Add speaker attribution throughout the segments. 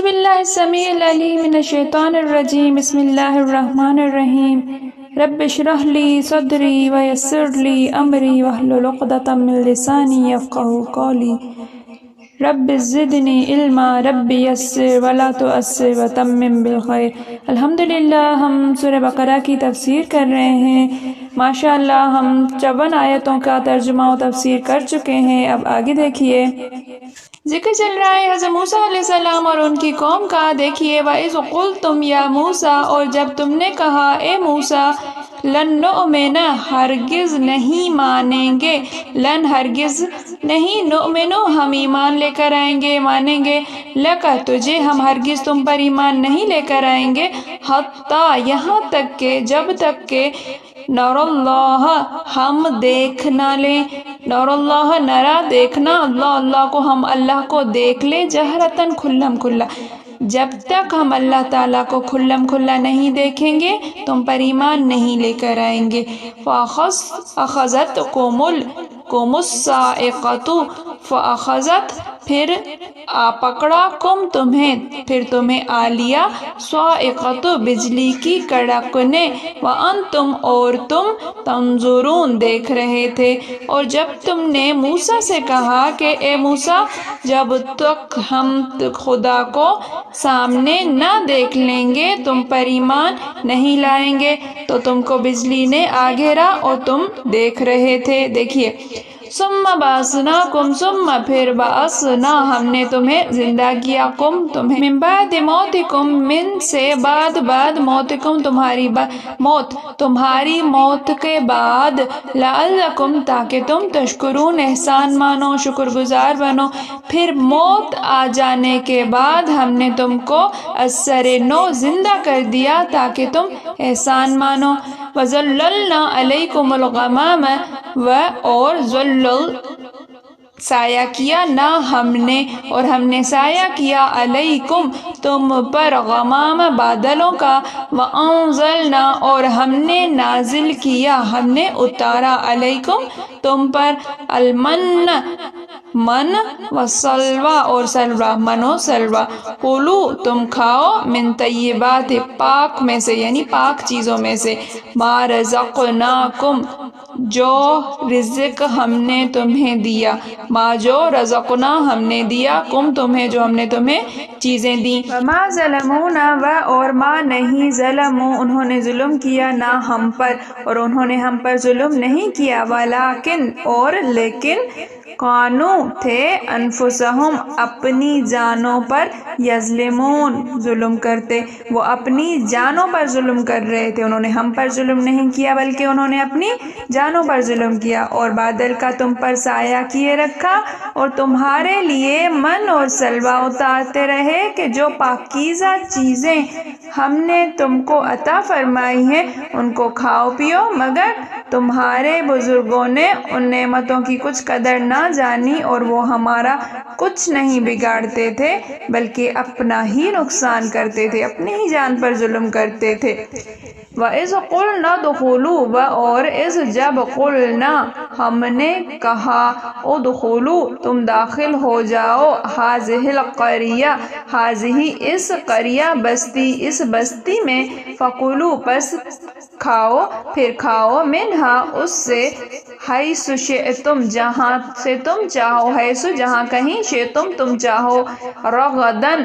Speaker 1: باللہ السمیع العلیم من الشیطان الرجیم بسم اللہ الرحمن الرحیم رب اشرح لی صدری ویسر لی امری واحلل عقدۃ من لسانی یفقہوا قولی رب زدنی علما رب یسر ولا تعسر وتمم بالخیر۔ الحمدللہ ہم سورہ بقرہ کی تفسیر کر رہے ہیں۔ ماشاءاللہ ہم 54 آیتوں کا ترجمہ و تفسیر کر چکے ہیں۔ اب آگے دیکھیے، ذکر چل رہا ہے حضرت موسیٰ علیہ السلام اور ان کی قوم کا۔ دیکھیے، وَإِذْ قُلْتُمْ يَا مُوسَىٰ، اور جب تم نے کہا اے موسیٰ، لن نؤمن، ہرگز نہیں مانیں گے، لن ہرگز نہیں، نؤمن ہم ایمان لے کر آئیں گے، مانیں گے، لک تجھے، ہم ہرگز تم پر ایمان نہیں لے کر آئیں گے، حتیٰ یہاں تک کہ، جب تک کہ نر اللہ ہم دیکھ نہ لیں، نر اللہ نرا دیکھنا، اللہ کو ہم اللہ کو دیکھ لیں، جہرتاً کھلم کھلا، جب تک ہم اللہ تعالیٰ کو کھلم کھلا نہیں دیکھیں گے تم پر ایمان نہیں لے کر آئیں گے۔ فَأَخَذَتْكُمُ الصَّاعِقَةُ، فَأَخَذَت پھر پکڑا، کم تمہیں، پھر تمہیں آ لیا، صاعقۃ بجلی کی کڑک نے، وَأَنْتُمْ اور تم، تنظرون دیکھ رہے تھے۔ اور جب تم نے موسیٰ سے کہا کہ اے موسیٰ، جب تک ہم خدا کو سامنے نہ دیکھ لیں گے تم پر ایمان نہیں لائیں گے، تو تم کو بجلی نے آ گھیرا اور تم دیکھ رہے تھے۔ دیکھیے، ثم بعثناکم، ثم پھر بعثنا ہم نے تمہیں زندہ کیا، کم تمہیں، من بعد موتکم، من سے بعد موتکم تمہاری موت کے بعد، لعلکم تاکہ تم تشکرون احسان مانو، شکر گزار بنو۔ پھر موت آ جانے کے بعد ہم نے تم کو ازسر نو زندہ کر دیا تاکہ تم احسان مانو۔ وَظَلَّلْنَا عَلَيْكُمُ الْغَمَامَ، اور سایہ کیا نہ ہم نے، اور ہم نے سایہ کیا، علیکم تم پر، غمام بادلوں کا، وَأَنزَلْنَا اور ہم نے نازل کیا، ہم نے اتارا، علیکم تم پر، المن من وسلویٰ اور سلویٰ، من و سلویٰ، کلو تم کھاؤ، من طیبات پاک میں سے، یعنی پاک چیزوں میں سے، ما رزقناکم جو رزق ہم نے تمہیں دیا، ما جو رزقنا ہم نے دیا، کم تمہیں جو ہم نے تمہیں چیزیں دیں، وما ظلمونا اور ما نہیں، ظلموا انہوں نے ظلم کیا، نہ ہم پر، اور انہوں نے ہم پر ظلم نہیں کیا، ولیکن اور لیکن، کانوا تھے، انفسہم اپنی جانوں پر، یظلمون ظلم کرتے، وہ اپنی جانوں پر ظلم کر رہے تھے، انہوں نے ہم پر ظلم نہیں کیا بلکہ انہوں نے اپنی جانوں پر ظلم کیا۔ اور بادل کا تم پر سایہ کیے رکھا، اور تمہارے لیے من اور سلویٰ اتارتے رہے، کہ جو پاکیزہ چیزیں ہم نے تم کو عطا فرمائی ہیں ان کو کھاؤ پیو، مگر تمہارے بزرگوں نے ان نعمتوں کی کچھ قدر نہ جانی، اور وہ ہمارا کچھ نہیں بگاڑتے تھے بلکہ اپنا ہی نقصان کرتے تھے، اپنی ہی جان پر ظلم کرتے تھے۔ وَإِذْ قُلْنَا ادْخُلُوا، اور اس جب قلنا ہم نے کہا، ادخلوا تم داخل ہو جاؤ، ہذہ القریہ، ہذہ اس قریہ بستی، اس بستی میں، فکلوا پس کھاؤ، پھر کھاؤ، منہا اس سے، حیث شئتم جہاں سے تم چاہو، حیث جہاں کہیں، شئتم تم چاہو، رغداً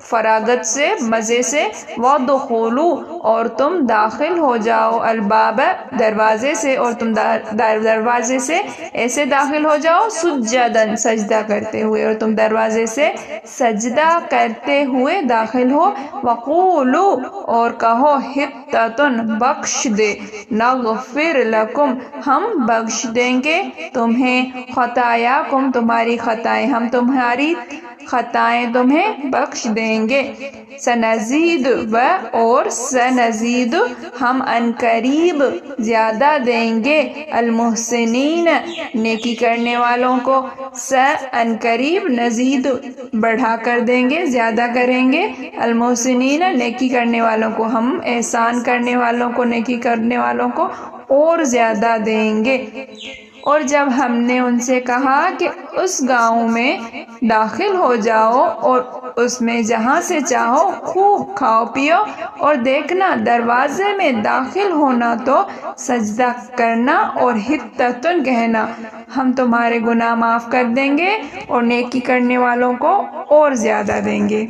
Speaker 1: فراغت سے، مزے سے، وادخلوا اور تم داخل ہو جاؤ، الباب دروازے سے، اور تم دروازے سے ایسے داخل ہو جاؤ، سجداً سجدہ کرتے ہوئے، اور تم دروازے سے سجدہ کرتے ہوئے داخل ہو، وقولوا اور کہو، حطۃ بخش دے، نغفر لکم ہم بخش دیں گے تمہیں، خطایاکم تمہاری خطائیں، ہم تمہاری خطائیں تمہیں بخش دیں گے، سنزید اور سنزید ہم عنقریب زیادہ دیں گے، المحسنین نیکی کرنے والوں کو، عنقریب نزید بڑھا کر دیں گے، زیادہ کریں گے، المحسنین نیکی کرنے والوں کو ہم احسان کرنے والوں کو، نیکی کرنے والوں کو اور زیادہ دیں گے۔ اور جب ہم نے ان سے کہا کہ اس گاؤں میں داخل ہو جاؤ اور اس میں جہاں سے چاہو خوب کھاؤ پیو، اور دیکھنا دروازے میں داخل ہونا تو سجدہ کرنا اور حطتن کہنا، ہم تمہارے گناہ معاف کر دیں گے اور نیکی کرنے والوں کو اور زیادہ دیں گے۔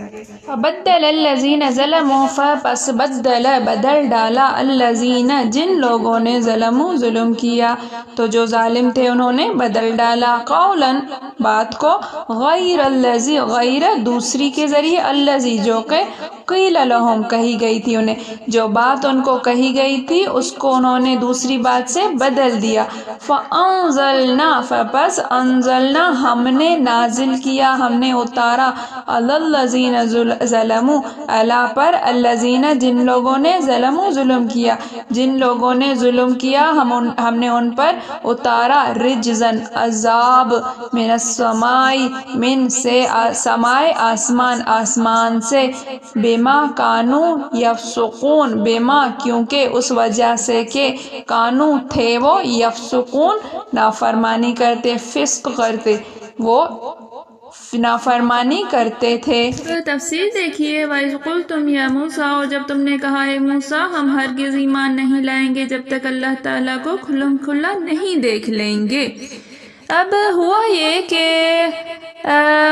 Speaker 1: فبدل الذین ظلموا، پس بدل ڈالا الذین، جن لوگوں نے ظلموا ظلم کیا، تو جو ظالم تھے انہوں نے بدل ڈالا، قولا بات کو، غیر الذی، غیر دوسری کے ذریعے، الذی جو کہ قیل لہم کہی گئی تھی انہیں، جو بات ان کو کہی گئی تھی اس کو انہوں نے دوسری بات سے بدل دیا۔ فانزلنا، پس انزلنا ہم نے نازل کیا، ہم نے اتارا، علی الذین ظلموا، اعلیٰ پر، الذین جن لوگوں نے ظلموا ظلم کیا، جن لوگوں نے ظلم کیا ہم نے ان پر اتارا، رجزن عذاب، من السماء، من سے سمائے آسمان، آسمان سے، بما کانو یفسقون، بما کیونکہ اس وجہ سے کہ کانو تھے وہ، یفسقون نافرمانی کرتے، فسق کرتے، وہ نافرمانی کرتے تھے۔ تفسیر دیکھیے، وَإِذْ قُلْتُمْ يَا مُوسَىٰ، اور جب تم نے کہا اے موسیٰ ہم ہرگز ایمان نہیں لائیں گے جب تک اللہ تعالیٰ کو کھلم کھلا نہیں دیکھ لیں گے۔ اب ہوا یہ کہ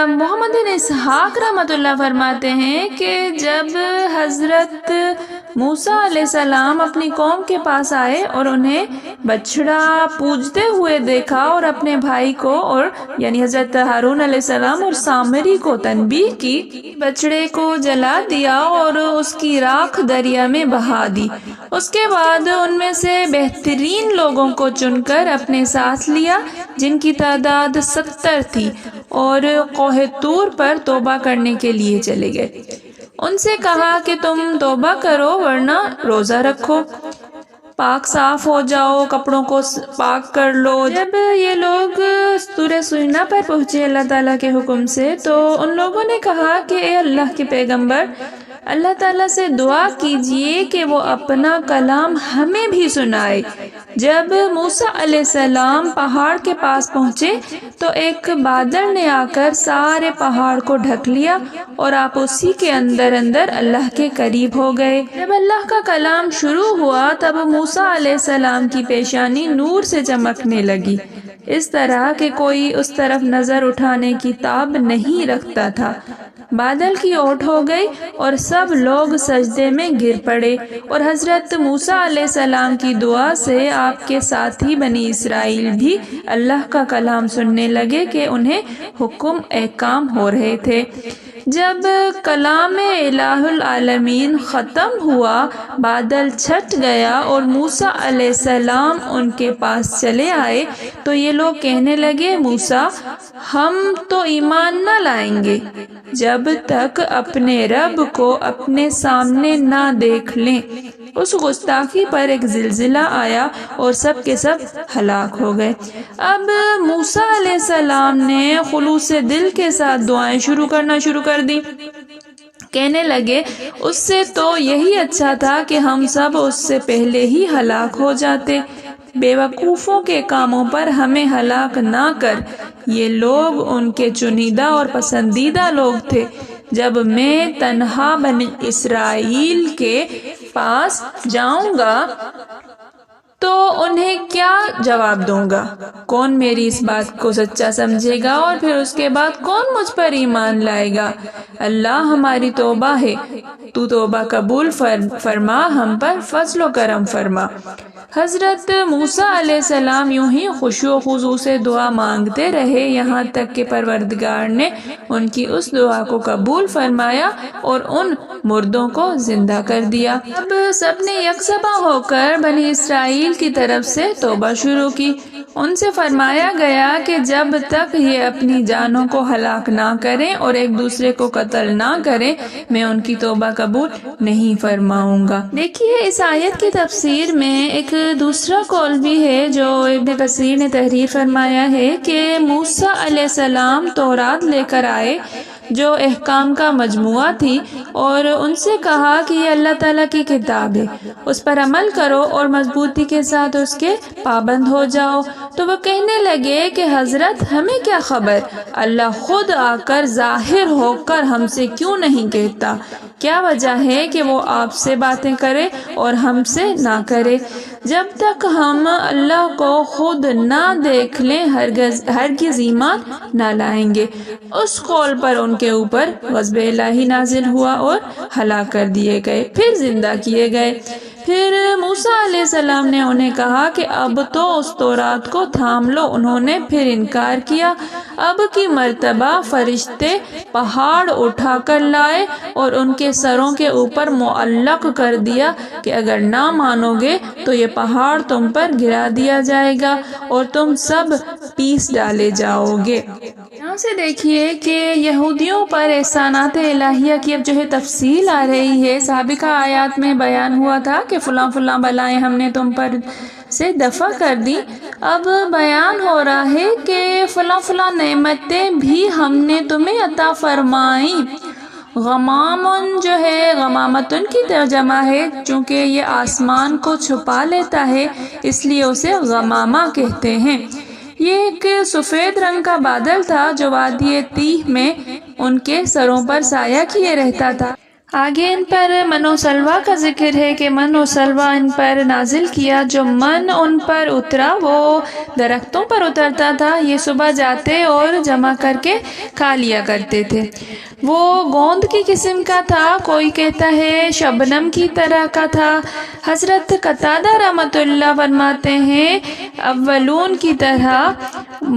Speaker 1: محمد بن اسحاق رحمۃ اللہ فرماتے ہیں کہ جب حضرت موسیٰ علیہ السلام اپنی قوم کے پاس آئے اور انہیں بچڑا پوجتے ہوئے دیکھا اور اپنے بھائی کو اور یعنی حضرت ہارون علیہ السلام اور سامری کو تنبیہ کی، بچڑے کو جلا دیا اور اس کی راکھ دریا میں بہا دی۔ اس کے بعد ان میں سے بہترین لوگوں کو چن کر اپنے ساتھ لیا جن کی تعداد 70 تھی، اور کوہ طور پر توبہ کرنے کے لیے چلے گئے۔ ان سے کہا کہ تم توبہ کرو ورنہ روزہ رکھو، پاک صاف ہو جاؤ، کپڑوں کو پاک کر لو۔ جب یہ لوگ طور سینا پر پہنچے اللہ تعالیٰ کے حکم سے، تو ان لوگوں نے کہا کہ اے اللہ کے پیغمبر، اللہ تعالیٰ سے دعا کیجئے کہ وہ اپنا کلام ہمیں بھی سنائے۔ جب موسیٰ علیہ السلام پہاڑ کے پاس پہنچے تو ایک بادل نے آ کر سارے پہاڑ کو ڈھک لیا اور آپ اسی کے اندر اندر اللہ کے قریب ہو گئے۔ جب اللہ کا کلام شروع ہوا تب موسیٰ علیہ السلام کی پیشانی نور سے چمکنے لگی، اس طرح کہ کوئی اس طرف نظر اٹھانے کی تاب نہیں رکھتا تھا۔ بادل کی اوٹ ہو گئی اور سب لوگ سجدے میں گر پڑے، اور حضرت موسیٰ علیہ السلام کی دعا سے آپ کے ساتھی بنی اسرائیل بھی اللہ کا کلام سننے لگے کہ انہیں حکم احکام ہو رہے تھے۔ جب کلام الہ العالمین ختم ہوا، بادل چھٹ گیا اور موسیٰ علیہ السلام ان کے پاس چلے آئے تو یہ لوگ کہنے لگے موسیٰ ہم تو ایمان نہ لائیں گے جب تک اپنے رب کو اپنے سامنے نہ دیکھ لیں۔ اس گستاخی پر ایک زلزلہ آیا اور سب کے سب ہلاک ہو گئے۔ اب موسیٰ علیہ السلام نے خلوص دل کے ساتھ دعائیں شروع کر دی، کہنے لگے اس سے تو یہی اچھا تھا کہ ہم سب اس سے پہلے ہی ہلاک ہو جاتے، بے وقوفوں کے کاموں پر ہمیں ہلاک نہ کر، یہ لوگ ان کے چنیدہ اور پسندیدہ لوگ تھے۔ جب میں تنہا بنی اسرائیل کے پاس جاؤں گا تو انہیں کیا جواب دوں گا؟ کون میری اس بات کو سچا سمجھے گا اور پھر اس کے بعد کون مجھ پر ایمان لائے گا؟ اللہ ہماری توبہ ہے، تو توبہ قبول فرما، ہم پر فضل و کرم فرما۔ حضرت موسیٰ علیہ السلام یوں ہی خشوع و خضوع سے دعا مانگتے رہے یہاں تک کہ پروردگار نے ان کی اس دعا کو قبول فرمایا اور ان مردوں کو زندہ کر دیا۔ اب سب نے یکسباں ہو کر بنی اسرائیل کی طرف سے توبہ شروع کی۔ ان سے فرمایا گیا کہ جب تک یہ اپنی جانوں کو ہلاک نہ کریں اور ایک دوسرے کو قتل نہ کریں میں ان کی توبہ قبول نہیں فرماؤں گا۔ دیکھیے اس آیت کی تفسیر میں ایک دوسرا قول بھی ہے جو ابن کثیر نے تحریر فرمایا ہے کہ موسیٰ علیہ السلام تورات لے کر آئے جو احکام کا مجموعہ تھی، اور ان سے کہا کہ یہ اللہ تعالیٰ کی کتاب ہے، اس پر عمل کرو اور مضبوطی کے ساتھ اس کے پابند ہو جاؤ۔ تو وہ کہنے لگے کہ حضرت ہمیں کیا خبر، اللہ خود آ کر ظاہر ہو کر ہم سے کیوں نہیں کہتا؟ کیا وجہ ہے کہ وہ آپ سے باتیں کرے اور ہم سے نہ کرے؟ جب تک ہم اللہ کو خود نہ دیکھ لیں ہرگز ایمان نہ لائیں گے۔ اس قول پر ان کے اوپر غضب الہی نازل ہوا اور ہلاک کر دیے گئے، پھر زندہ کیے گئے۔ پھر موسیٰ علیہ السلام نے انہیں کہا کہ اب تو اس تورات کو تھام لو۔ انہوں نے پھر انکار کیا۔ اب کی مرتبہ فرشتے پہاڑ اٹھا کر لائے اور ان کے سروں کے اوپر معلق کر دیا کہ اگر نہ مانو گے تو یہ پہاڑ تم پر گرا دیا جائے گا اور تم سب پیس ڈالے جاؤ گے۔ یہاں سے دیکھیے کہ یہودیوں پر احسانات الہیہ کی اب جو ہے تفصیل آ رہی ہے۔ سابقہ آیات میں بیان ہوا تھا کہ فلاں فلاں بلائیں ہم نے تم پر سے دفع کر دی، اب بیان ہو رہا ہے کہ فلاں فلاں نعمتیں بھی ہم نے تمہیں عطا فرمائیں۔ غمامن جو ہے غمامتن کی ترجمہ ہے، چونکہ یہ آسمان کو چھپا لیتا ہے اس لیے اسے غمامہ کہتے ہیں۔ یہ ایک سفید رنگ کا بادل تھا جو وادی تیہ میں ان کے سروں پر سایہ کیے رہتا تھا۔ آگے ان پر من و سلوہ کا ذکر ہے کہ من و سلوہ ان پر نازل کیا۔ جو من ان پر اترا وہ درختوں پر اترتا تھا، یہ صبح جاتے اور جمع کر کے کھا لیا کرتے تھے۔ وہ گوند کی قسم کا تھا، کوئی کہتا ہے شبنم کی طرح کا تھا۔ حضرت قتادہ رحمۃ اللہ فرماتے ہیں اولون کی طرح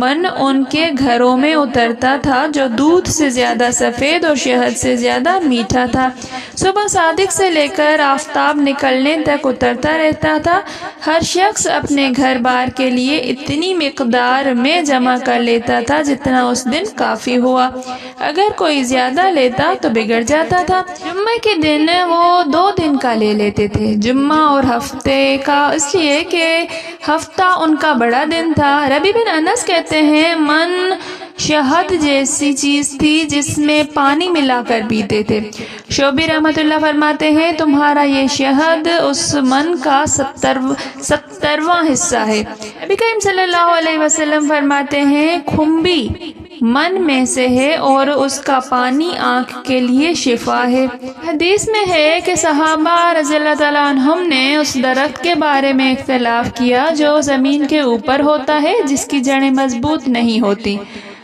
Speaker 1: من ان کے گھروں میں اترتا تھا جو دودھ سے زیادہ سفید اور شہد سے زیادہ میٹھا تھا۔ صبح صادق سے لے کر آفتاب نکلنے تک اترتا رہتا تھا۔ ہر شخص اپنے گھر بار کے لیے اتنی مقدار میں جمع کر لیتا تھا جتنا اس دن کافی ہوا، اگر کوئی زیادہ لیتا تو بگڑ جاتا تھا۔ جمعہ کے دن وہ 2 دن کا لے لیتے تھے، جمعہ اور ہفتے کا، اس لیے کہ ہفتہ ان کا بڑا دن تھا۔ ربیع بن انس کہتے ہیں من شہد جیسی چیز تھی جس میں پانی ملا کر پیتے تھے۔ شعبی رحمۃ اللہ فرماتے ہیں تمہارا یہ شہد اس من کا 70واں حصہ ہے۔ نبی کریم صلی اللہ علیہ وسلم فرماتے ہیں کھمبی من میں سے ہے اور اس کا پانی آنکھ کے لیے شفا ہے۔ حدیث میں ہے کہ صحابہ رضی اللہ تعالیٰ عنہم نے اس درخت کے بارے میں اختلاف کیا جو زمین کے اوپر ہوتا ہے جس کی جڑیں مضبوط نہیں ہوتی،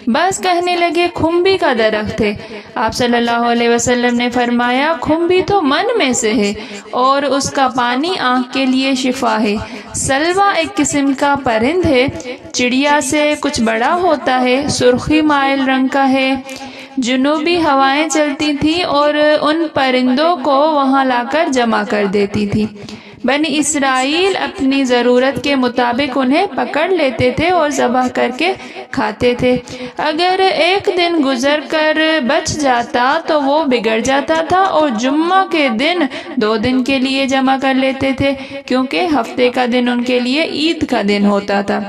Speaker 1: بس کہنے لگے کھمبی کا درخت ہے۔ آپ صلی اللہ علیہ وسلم نے فرمایا کھمبی تو من میں سے ہے اور اس کا پانی آنکھ کے لیے شفا ہے۔ سلوہ ایک قسم کا پرند ہے، چڑیا سے کچھ بڑا ہوتا ہے، سرخی مائل رنگ کا ہے۔ جنوبی ہوائیں چلتی تھیں اور ان پرندوں کو وہاں لا کر جمع کر دیتی تھی۔ بنی اسرائیل اپنی ضرورت کے مطابق انہیں پکڑ لیتے تھے اور ذبح کر کے کھاتے تھے۔ اگر ایک دن گزر کر بچ جاتا تو وہ بگڑ جاتا تھا اور جمعہ کے دن 2 دن کے لیے جمع کر لیتے تھے کیونکہ ہفتے کا دن ان کے لیے عید کا دن ہوتا تھا۔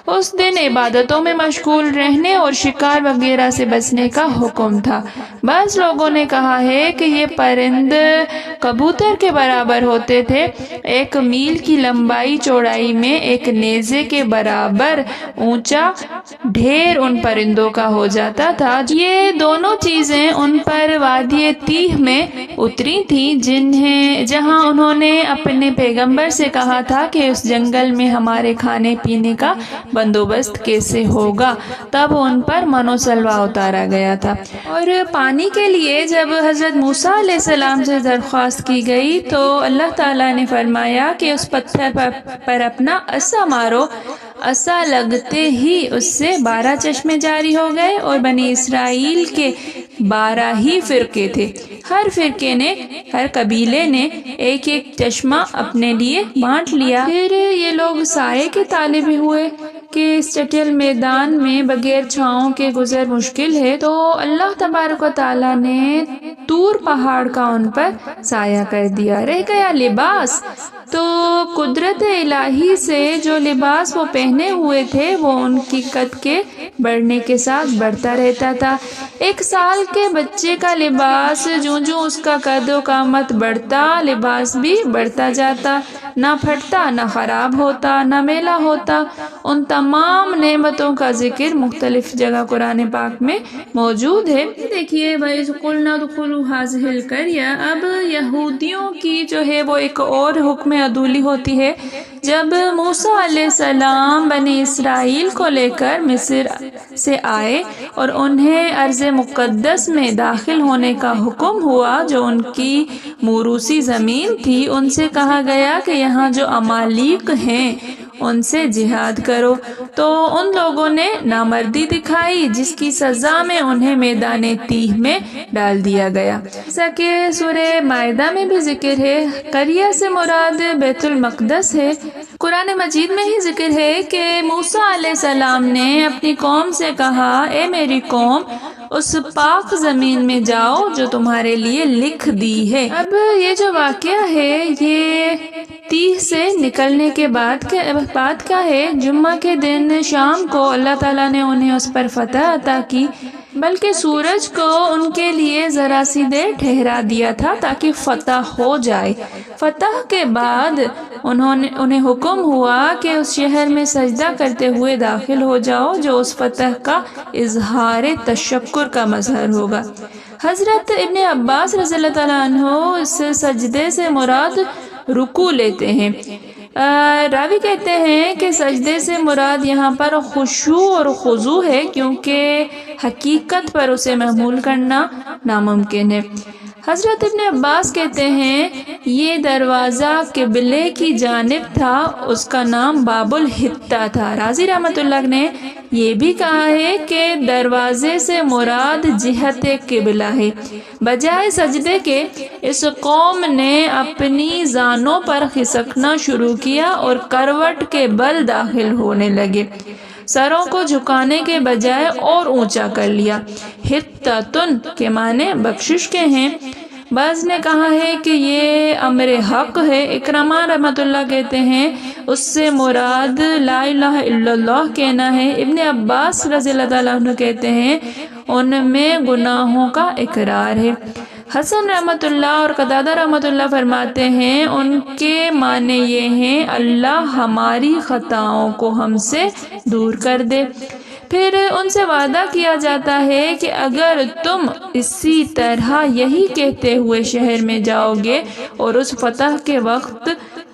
Speaker 1: اس دن عبادتوں میں مشغول رہنے اور شکار وغیرہ سے بچنے کا حکم تھا۔ بعض لوگوں نے کہا ہے کہ یہ پرند کبوتر کے برابر ہوتے تھے، 1 میل کی لمبائی چوڑائی میں 1 نیزے کے برابر اونچا ڈھیر ان پرندوں کا ہو جاتا تھا۔ یہ دونوں چیزیں ان پر وادی تیہ میں اتری تھیں جہاں انہوں نے اپنے پیغمبر سے کہا تھا کہ اس جنگل میں ہمارے کھانے پینے کا بندوبست کیسے ہوگا، تب ان پر من و سلوہ اتارا گیا تھا۔ اور پانی کے لیے جب حضرت موسیٰ علیہ السلام سے درخواست کی گئی تو اللہ تعالیٰ نے فرمایا کہ اس پتھر پر اپنا عصا مارو۔ عصا لگتے ہی اس سے 12 چشمے جاری ہو گئے اور بنی اسرائیل کے 12 ہی فرقے تھے۔ ہر فرقے نے، ہر قبیلے نے 1 چشمہ اپنے لیے بانٹ لیا۔ پھر یہ لوگ سائے کے طالب ہوئے، کہ اس چٹیل میدان میں بغیر چھاؤں کے گزر مشکل ہے، تو اللہ تبارک و تعالیٰ نے طور پہاڑ کا ان پر سایہ کر دیا۔ رہ گیا لباس، تو قدرت الہی سے جو لباس وہ پہنے ہوئے تھے وہ ان کی قد کے بڑھنے کے ساتھ بڑھتا رہتا تھا۔ 1 سال کے بچے کا لباس جوں جوں اس کا قد و قامت بڑھتا، لباس بھی بڑھتا جاتا، نہ پھٹتا، نہ خراب ہوتا، نہ میلا ہوتا۔ ان تمام نعمتوں کا ذکر مختلف جگہ قرآن پاک میں موجود ہے۔ دیکھیے وَإِذْ قُلْنَا ادْخُلُوا هَٰذِهِ الْقَرْيَةَ، اب یہودیوں کی جو ہے وہ ایک اور حکم عدولی ہوتی ہے۔ جب موسیٰ علیہ السلام بنی اسرائیل کو لے کر مصر سے آئے اور انہیں ارض مقدس میں داخل ہونے کا حکم ہوا جو ان کی موروثی زمین تھی، ان سے کہا گیا کہ یہاں جو امالیق ہیں ان سے جہاد کرو، تو ان لوگوں نے نامردی دکھائی جس کی سزا میں انہیں میدان تیہ میں ڈال دیا گیا۔ جیسا کہ سورہ مائدہ میں بھی ذکر ہے، قریہ سے مراد بیت المقدس ہے۔ قرآن مجید میں ہی ذکر ہے کہ موسیٰ علیہ السلام نے اپنی قوم سے کہا، اے میری قوم، اس پاک زمین میں جاؤ جو تمہارے لیے لکھ دی ہے۔ اب یہ جو واقعہ ہے یہ تیہ سے نکلنے کے بعد کیا ہے؟ جمعہ کے دن شام کو اللہ تعالیٰ نے انہیں اس پر فتح عطا کی، بلکہ سورج کو ان کے لیے ذرا سی دیر ٹھہرا دیا تھا تاکہ فتح ہو جائے۔ فتح کے بعد انہیں حکم ہوا کہ اس شہر میں سجدہ کرتے ہوئے داخل ہو جاؤ جو اس فتح کا اظہار تشکر کا مظہر ہوگا۔ حضرت ابن عباس رضی اللہ تعالیٰ عنہ اس سجدے سے مراد رکوع لیتے ہیں۔ راوی کہتے ہیں کہ سجدے سے مراد یہاں پر خشوع اور خضوع ہے، کیونکہ حقیقت پر اسے محمول کرنا ناممکن ہے۔ حضرت ابن عباس کہتے ہیں یہ دروازہ قبلے کی جانب تھا، اس کا نام باب الحتہ تھا۔ رازی رحمۃ اللہ نے یہ بھی کہا ہے کہ دروازے سے مراد جہت قبلہ ہے۔ بجائے سجدے کے اس قوم نے اپنی زانوں پر خسکنا شروع کیا اور کروٹ کے بل داخل ہونے لگے، سروں کو جھکانے کے بجائے اور اونچا کر لیا۔ حتتن کے معنی بخشش کے ہیں۔ بعض نے کہا ہے کہ یہ امر حق ہے۔ اکرمہ رحمۃ اللہ کہتے ہیں اس سے مراد لا الہ الا اللہ کہنا ہے۔ ابن عباس رضی اللہ تعالیٰ عنہ کہتے ہیں ان میں گناہوں کا اقرار ہے۔ حسن رحمۃ اللہ اور قتادہ رحمۃ اللہ فرماتے ہیں ان کے معنی یہ ہیں اللہ ہماری خطاؤں کو ہم سے دور کر دے۔ پھر ان سے وعدہ کیا جاتا ہے کہ اگر تم اسی طرح یہی کہتے ہوئے شہر میں جاؤ گے اور اس فتح کے وقت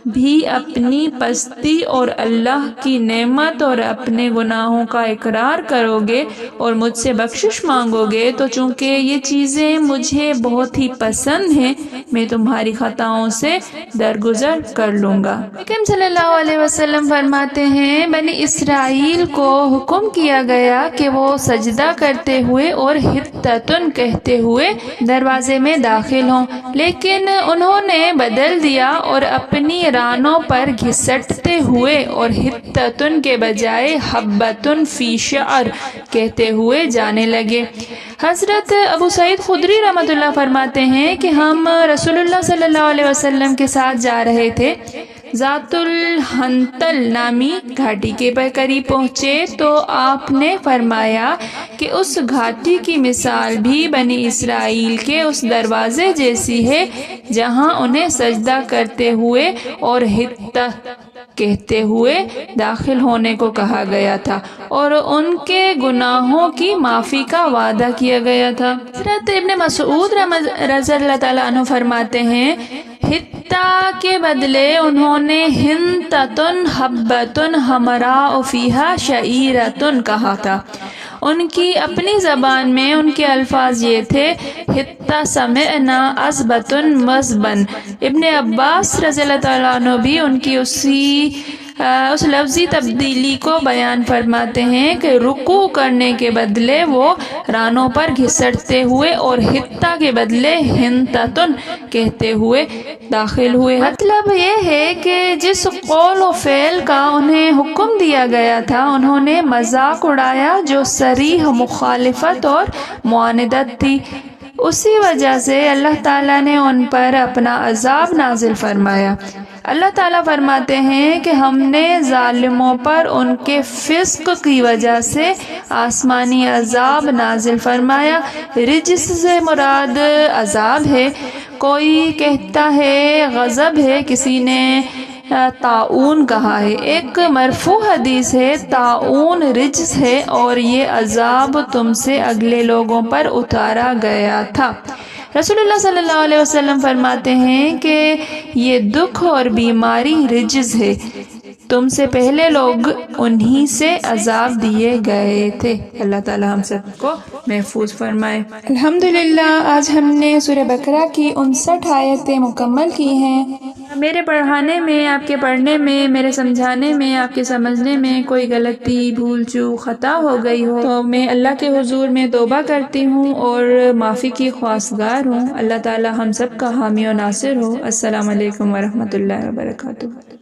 Speaker 1: بھی اپنی پستی اور اللہ کی نعمت اور اپنے گناہوں کا اقرار کرو گے اور مجھ سے بخشش مانگو گے، تو چونکہ یہ چیزیں مجھے بہت ہی پسند ہیں میں تمہاری خطاؤں سے درگزر کر لوں گا۔ حکیم صلی اللہ علیہ وسلم فرماتے ہیں بنی اسرائیل کو حکم کیا گیا کہ وہ سجدہ کرتے ہوئے اور حتتن کہتے ہوئے دروازے میں داخل ہوں، لیکن انہوں نے بدل دیا اور اپنی رانوں پر گھسٹتے ہوئے اور حتتن کے بجائے حبتن فی شعر کہتے ہوئے جانے لگے۔ حضرت ابو سعید خدری رحمۃ اللہ فرماتے ہیں کہ ہم رسول اللہ صلی اللہ علیہ وسلم کے ساتھ جا رہے تھے، ذات الحنطل نامی گھاٹی کے قریب پہنچے تو آپ نے فرمایا کہ اس گھاٹی کی مثال بھی بنی اسرائیل کے اس دروازے جیسی ہے جہاں انہیں سجدہ کرتے ہوئے اور حتہ کہتے ہوئے داخل ہونے کو کہا گیا تھا اور ان کے گناہوں کی معافی کا وعدہ کیا گیا تھا۔ حضرت ابن مسعود رضی اللہ تعالیٰ عنہ فرماتے ہیں حتہ کے بدلے انہوں نے ہنتتن حبتن حمراء فیہا شعیرتن کہا تھا۔ ان کی اپنی زبان میں ان کے الفاظ یہ تھے حتہ سمعنا عصبتن مذبن۔ ابن عباس رضی اللہ تعالیٰ عنہ بھی ان کی اسی اس لفظی تبدیلی کو بیان فرماتے ہیں کہ رکوع کرنے کے بدلے وہ رانوں پر گھسٹتے ہوئے اور حتہ کے بدلے ہنتتن کہتے ہوئے داخل ہوئے۔ مطلب یہ ہے کہ جس قول و فعل کا انہیں حکم دیا گیا تھا انہوں نے مذاق اڑایا، جو صریح مخالفت اور معاندت تھی، اسی وجہ سے اللہ تعالیٰ نے ان پر اپنا عذاب نازل فرمایا۔ اللہ تعالیٰ فرماتے ہیں کہ ہم نے ظالموں پر ان کے فسق کی وجہ سے آسمانی عذاب نازل فرمایا۔ رجس سے مراد عذاب ہے، کوئی کہتا ہے غضب ہے، کسی نے طاعون کہا ہے۔ ایک مرفوع حدیث ہے طاعون رجس ہے اور یہ عذاب تم سے اگلے لوگوں پر اتارا گیا تھا۔ رسول اللہ صلی اللہ علیہ وسلم فرماتے ہیں کہ یہ دکھ اور بیماری رجز ہے، تم سے پہلے لوگ انہی سے عذاب دیے گئے تھے۔ اللہ تعالی ہم سب کو محفوظ فرمائے۔ الحمدللہ، آج ہم نے سورہ بقرہ کی 59 آیتیں مکمل کی ہیں۔ میرے پڑھانے میں، آپ کے پڑھنے میں، میرے سمجھانے میں، آپ کے سمجھنے میں کوئی غلطی، بھول چوک، خطا ہو گئی ہو تو میں اللہ کے حضور میں توبہ کرتی ہوں اور معافی کی خواستگار ہوں۔ اللہ تعالی ہم سب کا حامی و ناصر ہو۔ السلام علیکم ورحمۃ اللہ وبرکاتہ۔